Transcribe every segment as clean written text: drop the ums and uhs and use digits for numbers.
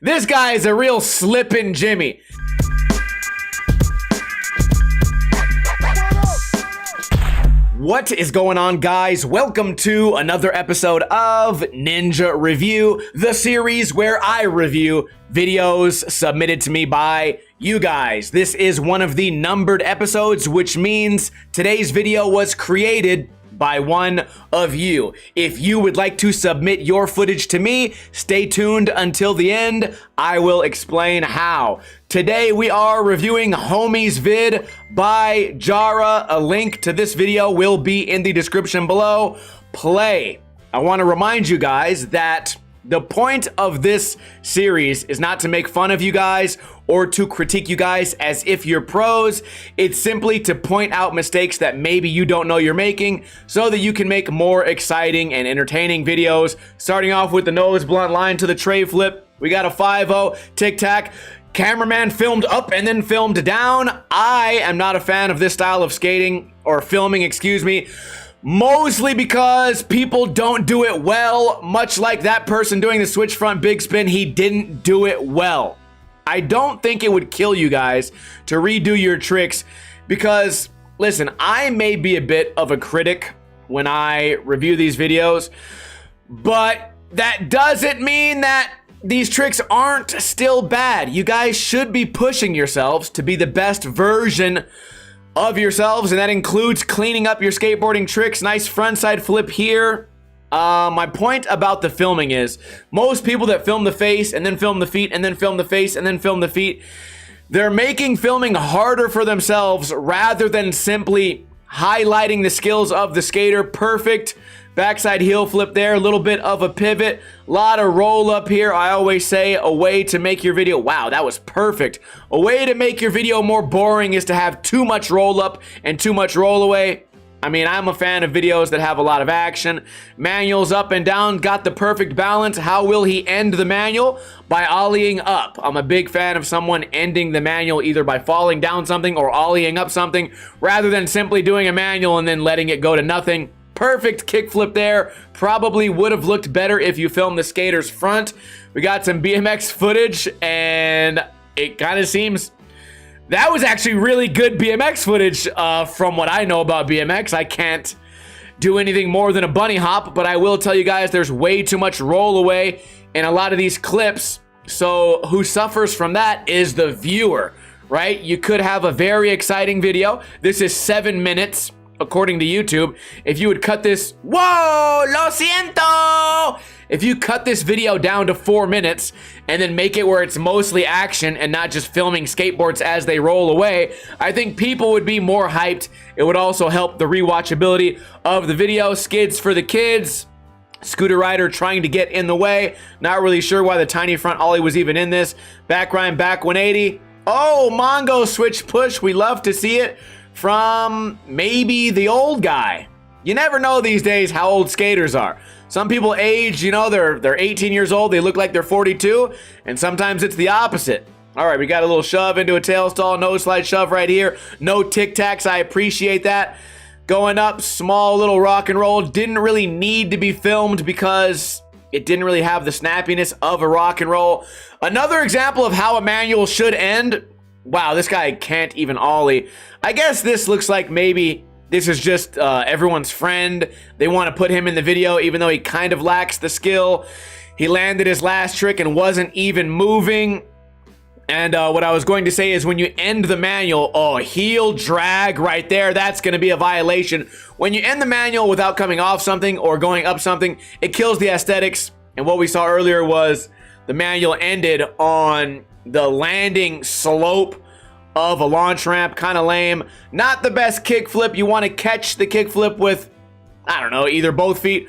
This guy is a real slippin' Jimmy. What is going on, guys? Welcome to another episode of Ninja Review, the series where I review videos submitted to me by you guys. This is one of the numbered episodes, which means today's video was created by one of you. If you would like to submit your footage to me, stay tuned until the end. I will explain how. Today we are reviewing Homie's vid by Jara. A link to this video will be in the description below. Play. I want to remind you guys that the point of this series is not to make fun of you guys or to critique you guys as if you're pros. It's simply to point out mistakes that maybe you don't know you're making so that you can make more exciting and entertaining videos. Starting off with the nose blunt line to the tray flip. We got a 5-0 tic-tac. Cameraman filmed up and then filmed down. I am not a fan of this style of skating or filming, excuse me. Mostly because people don't do it well, much like that person doing the switch front big spin. He didn't do it well. I don't think it would kill you guys to redo your tricks because, listen, I may be a bit of a critic when I review these videos, but that doesn't mean that these tricks aren't still bad. You guys should be pushing yourselves to be the best version of yourselves, and that includes cleaning up your skateboarding tricks. Nice frontside flip here. My point about the filming is most people that film the face and then film the feet and then film the face and then film the feet, they're making filming harder for themselves rather than simply highlighting the skills of the skater. Perfect backside heel flip there, a little bit of a pivot, a lot of roll up here. I always say a way to make your video, wow, that was perfect. A way to make your video more boring is to have too much roll up and too much roll away. I mean, I'm a fan of videos that have a lot of action. Manuals up and down, got the perfect balance. How will he end the manual? By ollieing up. I'm a big fan of someone ending the manual either by falling down something or ollieing up something rather than simply doing a manual and then letting it go to nothing. Perfect kickflip there. Probably would have looked better if you filmed the skater's front. We got some BMX footage, and it kind of seems that was actually really good BMX footage from what I know about BMX. I can't do anything more than a bunny hop, but I will tell you guys there's way too much roll away in a lot of these clips. So who suffers from that is the viewer, right? You could have a very exciting video. This is 7 minutes. According to YouTube, if you would cut this, whoa, lo siento! If you cut this video down to 4 minutes and then make it where it's mostly action and not just filming skateboards as they roll away, I think people would be more hyped. It would also help the rewatchability of the video. Skids for the kids. Scooter rider trying to get in the way. Not really sure why the tiny front ollie was even in this. Back grind, back 180. Oh, Mongo switch push. We love to see it from maybe the old guy. You never know these days how old skaters are. Some people age, you know, they're 18 years old, they look like they're 42, and sometimes it's the opposite. All right, we got a little shove into a tail stall, nose slide shove right here. No tic-tacs, I appreciate that. Going up, small little rock and roll. Didn't really need to be filmed because it didn't really have the snappiness of a rock and roll. Another example of how a manual should end. Wow, this guy can't even ollie. I guess this looks like maybe this is just everyone's friend. They want to put him in the video even though he kind of lacks the skill. He landed his last trick and wasn't even moving. And what I was going to say is when you end the manual, oh, heel drag right there, that's going to be a violation. When you end the manual without coming off something or going up something, it kills the aesthetics. And what we saw earlier was the manual ended on the landing slope of a launch ramp. Kind of lame. Not the best kickflip. You want to catch the kickflip with, I don't know, either both feet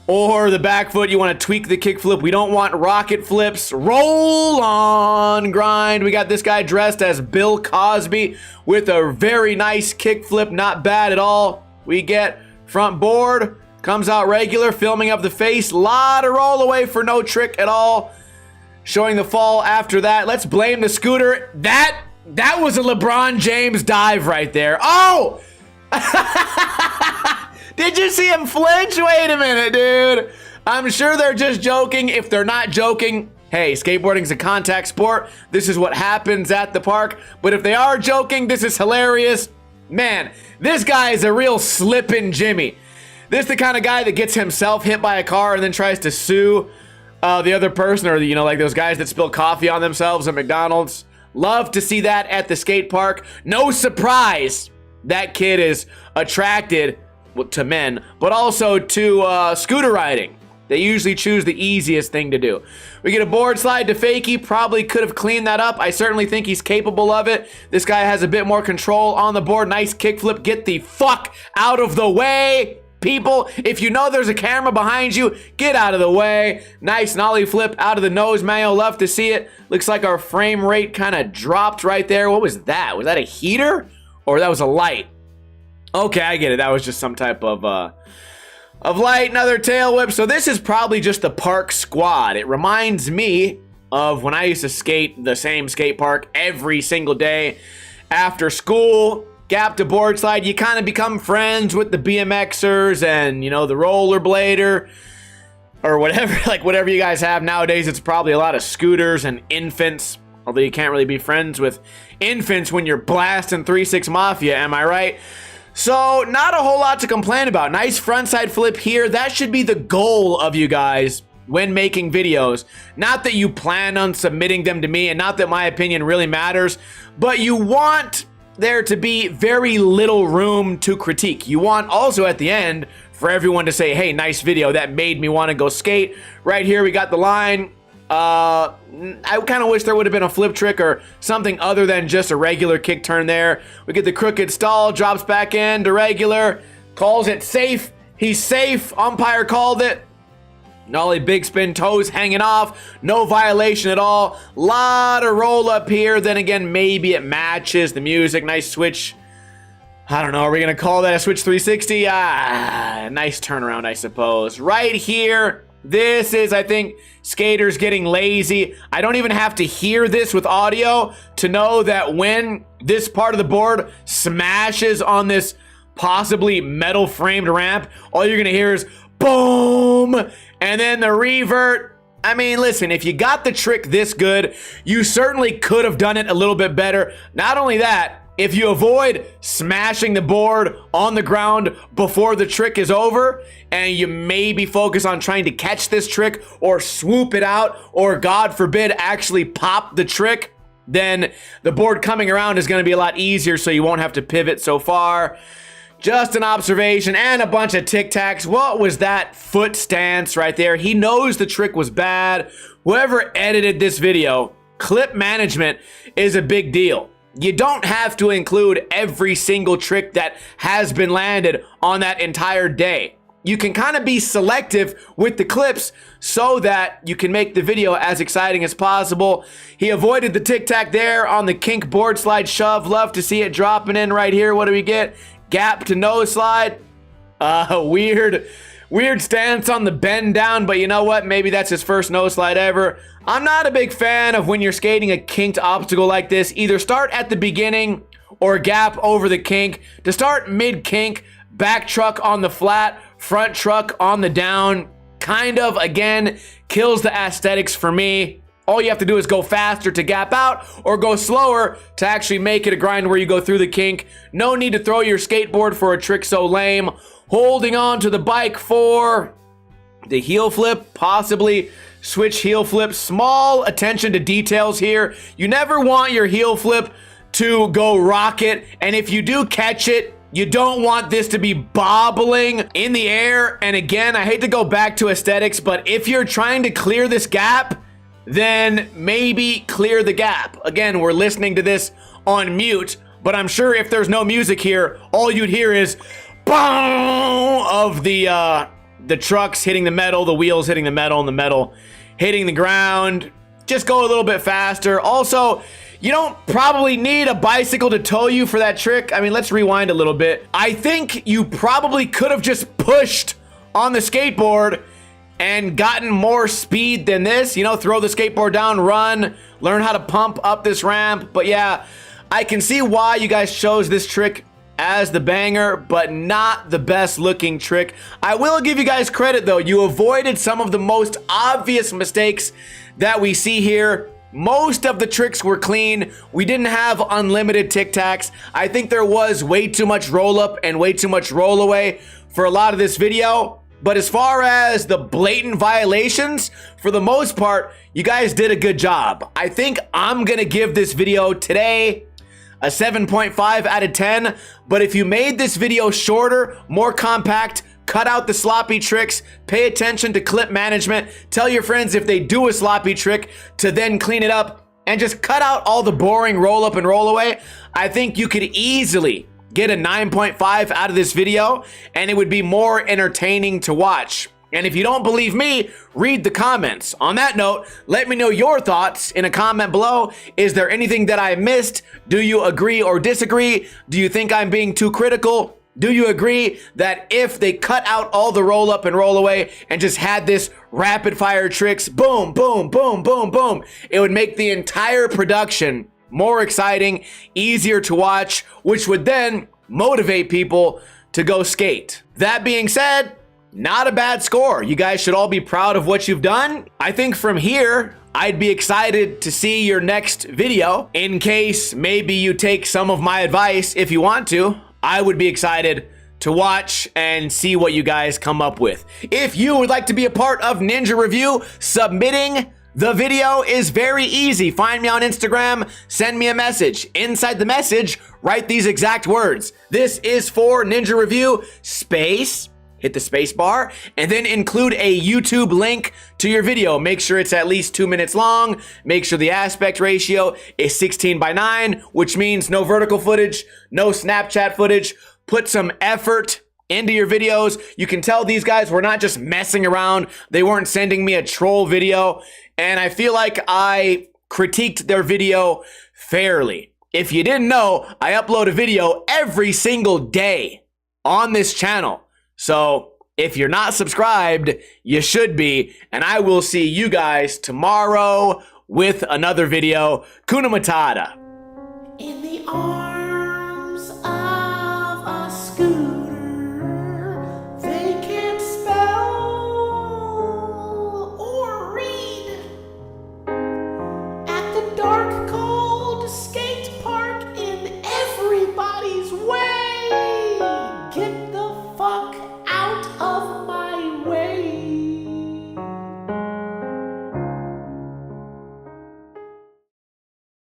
or the back foot. You want to tweak the kickflip. We don't want rocket flips. Roll on grind. We got this guy dressed as Bill Cosby with a very nice kickflip. Not bad at all. We get front board. Comes out regular. Filming of the face. Lot of roll away for no trick at all. Showing the fall after that. Let's blame the scooter. That was a LeBron James dive right there. Oh! Did you see him flinch? Wait a minute, dude. I'm sure they're just joking. If they're not joking, hey, skateboarding is a contact sport. This is what happens at the park. But if they are joking, this is hilarious. Man, this guy is a real slippin' Jimmy. This is the kind of guy that gets himself hit by a car and then tries to sue the other person, or, you know, like those guys that spill coffee on themselves at McDonald's. Love to see that at the skate park. No surprise that kid is attracted to men, but also to scooter riding. They usually choose the easiest thing to do. We get a board slide to Fakey. Probably could have cleaned that up. I certainly think he's capable of it. This guy has a bit more control on the board. Nice kickflip. Get the fuck out of the way, people. If you know there's a camera behind you, get out of the way. Nice nollie flip out of the nose, Mayo. Love to see it. Looks like our frame rate kind of dropped right there. What was that? Was that a heater? Or that was a light? Okay, I get it. That was just some type of light. Another tail whip. So this is probably just the park squad. It reminds me of when I used to skate the same skate park every single day after school. Gap to board slide. You kind of become friends with the BMXers and, you know, the rollerblader or whatever, like whatever you guys have nowadays. It's probably a lot of scooters and infants, although you can't really be friends with infants when you're blasting 3-6 Mafia, am I right? So not a whole lot to complain about. Nice frontside flip here. That should be the goal of you guys when making videos. Not that you plan on submitting them to me, and not that my opinion really matters, but you want there to be very little room to critique. You want also at the end for everyone to say, hey, nice video, that made me want to go skate. Right here we got the line. I kind of wish there would have been a flip trick or something other than just a regular kick turn there. We get the crooked stall, drops back in to regular, calls it safe. He's safe. Umpire called it. Nollie big spin, toes hanging off. No violation at all. Lot of roll up here. Then again, maybe it matches the music. Nice switch. I don't know. Are we going to call that a switch 360? Nice turnaround, I suppose. Right here. This is, I think, skaters getting lazy. I don't even have to hear this with audio to know that when this part of the board smashes on this possibly metal framed ramp, all you're gonna hear is boom, and then the revert. I mean, listen, if you got the trick this good, you certainly could have done it a little bit better. Not only that, if you avoid smashing the board on the ground before the trick is over, and you maybe focus on trying to catch this trick or swoop it out, or God forbid, actually pop the trick, then the board coming around is going to be a lot easier, so you won't have to pivot so far. Just an observation and a bunch of tic-tacs. What was that foot stance right there? He knows the trick was bad. Whoever edited this video, clip management is a big deal. You don't have to include every single trick that has been landed on that entire day. You can kind of be selective with the clips so that you can make the video as exciting as possible. He avoided the tic-tac there on the kink board slide shove. Love to see it dropping in right here. What do we get? Gap to nose slide. Weird stance on the bend down, but you know what? Maybe that's his first nose slide ever. I'm not a big fan of when you're skating a kinked obstacle like this. Either start at the beginning or gap over the kink. To start mid-kink, back truck on the flat, front truck on the down, kind of, again, kills the aesthetics for me. All you have to do is go faster to gap out or go slower to actually make it a grind where you go through the kink. No need to throw your skateboard for a trick so lame. Holding on to the bike for the heel flip, possibly switch heel flip. Small attention to details here. You never want your heel flip to go rocket, and if you do catch it, you don't want this to be bobbling in the air. And again, I hate to go back to aesthetics, but if you're trying to clear this gap, then maybe clear the gap. Again, we're listening to this on mute, but I'm sure if there's no music here, all you'd hear is boom of the trucks hitting the metal, the wheels hitting the metal, and the metal hitting the ground. Just go a little bit faster. Also, you don't probably need a bicycle to tow you for that trick. I mean, let's rewind a little bit. I think you probably could have just pushed on the skateboard and gotten more speed than this. You know, throw the skateboard down, run, learn how to pump up this ramp. But yeah, I can see why you guys chose this trick as the banger, but not the best looking trick. I will give you guys credit though. You avoided some of the most obvious mistakes that we see here. Most of the tricks were clean. We didn't have unlimited tic tacs. I think there was way too much roll up and way too much roll away for a lot of this video. But as far as the blatant violations, for the most part, you guys did a good job. I think I'm gonna give this video today a 7.5 out of 10. But if you made this video shorter, more compact, cut out the sloppy tricks, pay attention to clip management, tell your friends if they do a sloppy trick to then clean it up, and just cut out all the boring roll up and roll away, I think you could easily get a 9.5 out of this video, and it would be more entertaining to watch. And if you don't believe me, read the comments. On that note, let me know your thoughts in a comment below. Is there anything that I missed? Do you agree or disagree? Do you think I'm being too critical? Do you agree that if they cut out all the roll up and roll away and just had this rapid fire tricks, boom, boom, boom, boom, boom, it would make the entire production more exciting, easier to watch, which would then motivate people to go skate? That being said, not a bad score. You guys should all be proud of what you've done. I think from here, I'd be excited to see your next video. In case maybe you take some of my advice, if you want to, I would be excited to watch and see what you guys come up with. If you would like to be a part of Ninja Review, submitting the video is very easy. Find me on Instagram, send me a message. Inside the message, write these exact words. This is for Ninja Review, space, hit the space bar, and then include a YouTube link to your video. Make sure it's at least 2 minutes long. Make sure the aspect ratio is 16:9, which means no vertical footage, no Snapchat footage. Put some effort into your videos. You can tell these guys were not just messing around. They weren't sending me a troll video. And I feel like I critiqued their video fairly. If you didn't know, I upload a video every single day on this channel. So if you're not subscribed, you should be. And I will see you guys tomorrow with another video. Kuna Matata. In the arms